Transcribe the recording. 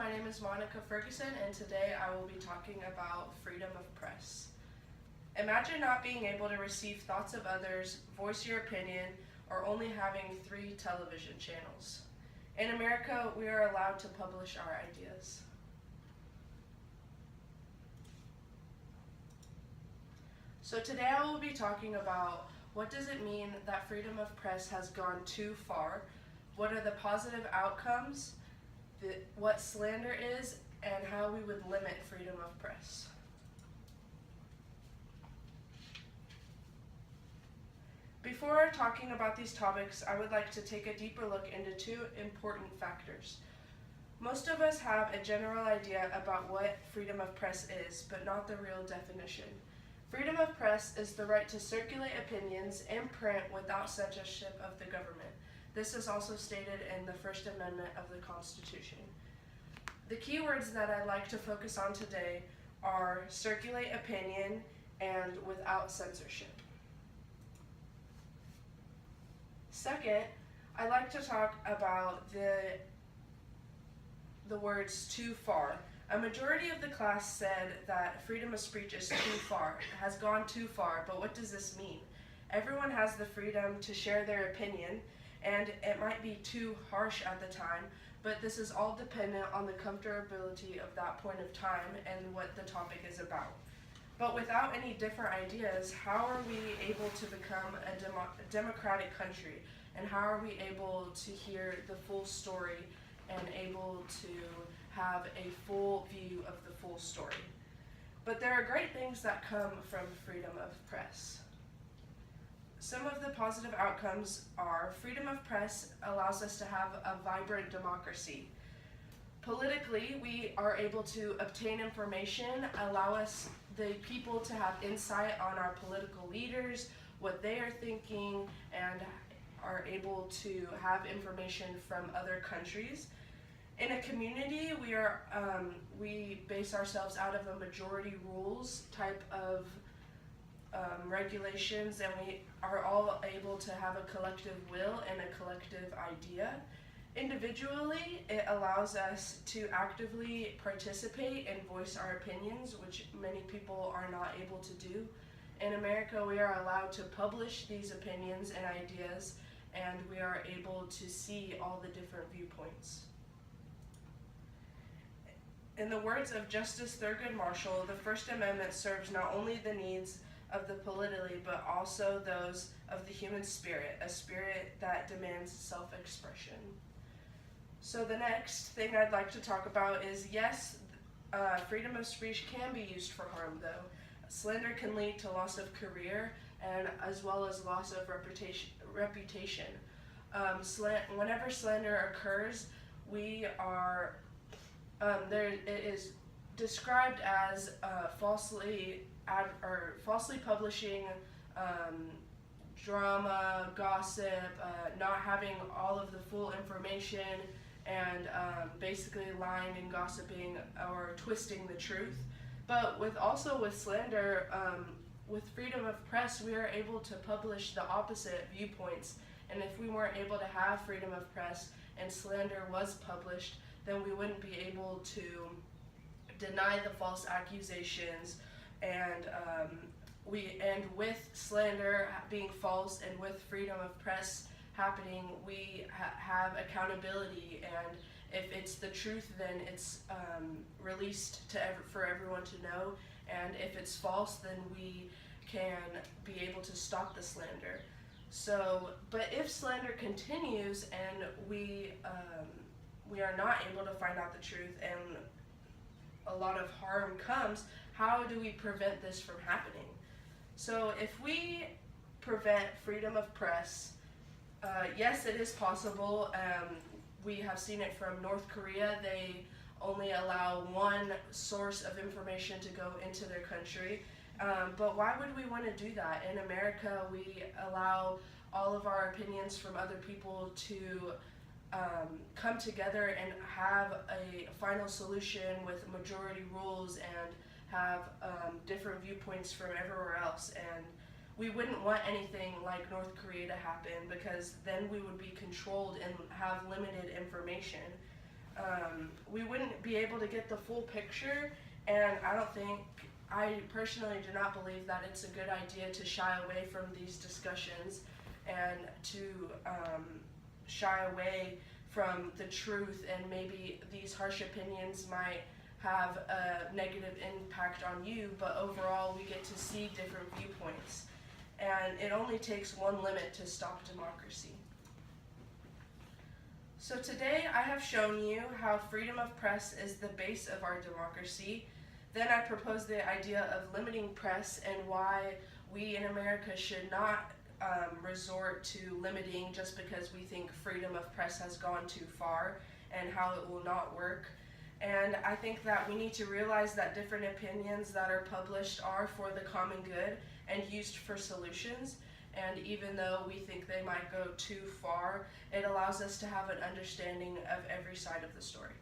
my name is Monica Ferguson, and today I will be talking about freedom of press. Imagine not being able to receive thoughts of others, voice your opinion, or only having 3 television channels. In America, we are allowed to publish our ideas. So today I will be talking about what does it mean that freedom of press has gone too far, what are the positive outcomes, what slander is, and how we would limit freedom of press. Before talking about these topics, I would like to take a deeper look into 2 important factors. Most of us have a general idea about what freedom of press is, but not the real definition. Freedom of press is the right to circulate opinions in print without censorship of the government. This is also stated in the First Amendment of the Constitution. The key words that I'd like to focus on today are circulate opinion and without censorship. Second, I'd like to talk about the words too far. A majority of the class said that freedom of speech is too far, has gone too far, but what does this mean? Everyone has the freedom to share their opinion, and it might be too harsh at the time, but this is all dependent on the comfortability of that point of time and what the topic is about. But without any different ideas, how are we able to become a democratic country? And how are we able to hear the full story and able to have a full view of the full story? But there are great things that come from freedom of press. Some of the positive outcomes are freedom of press allows us to have a vibrant democracy. Politically, we are able to obtain information, allow us, the people, to have insight on our political leaders, what they are thinking, and are able to have information from other countries. In a community, we base ourselves out of a majority rules type of regulations, and we are all able to have a collective will and a collective idea. Individually, it allows us to actively participate and voice our opinions, which many people are not able to do. In America, we are allowed to publish these opinions and ideas, and we are able to see all the different viewpoints. In the words of Justice Thurgood Marshall, the First Amendment serves not only the needs of the politically, but also those of the human spirit, a spirit that demands self-expression. So the next thing I'd like to talk about is, yes, freedom of speech can be used for harm, though. Slander can lead to loss of career and as well as loss of reputation. Whenever slander occurs, it is described as falsely publishing drama, gossip, not having all of the full information, and basically lying and gossiping or twisting the truth. But with slander, with freedom of press, we are able to publish the opposite viewpoints. And if we weren't able to have freedom of press and slander was published, then we wouldn't be able to deny the false accusations. And with slander being false and with freedom of press happening, we have accountability, and if it's the truth, then it's released for everyone to know, and if it's false, then we can be able to stop the slander. So, but if slander continues and we are not able to find out the truth and a lot of harm comes, how do we prevent this from happening? So if we prevent freedom of press, yes, it is possible. We have seen it from North Korea. They only allow one source of information to go into their country. But why would we want to do that? In America, we allow all of our opinions from other people to come together and have a final solution with majority rules and have different viewpoints from everywhere else. And we wouldn't want anything like North Korea to happen, because then we would be controlled and have limited information. we wouldn't be able to get the full picture, and I personally do not believe that it's a good idea to shy away from these discussions and to shy away from the truth, and maybe these harsh opinions might have a negative impact on you, but overall we get to see different viewpoints. And it only takes one limit to stop democracy. So today I have shown you how freedom of press is the base of our democracy. Then I proposed the idea of limiting press and why we in America should not resort to limiting just because we think freedom of press has gone too far, and how it will not work. And I think that we need to realize that different opinions that are published are for the common good and used for solutions. And even though we think they might go too far, it allows us to have an understanding of every side of the story.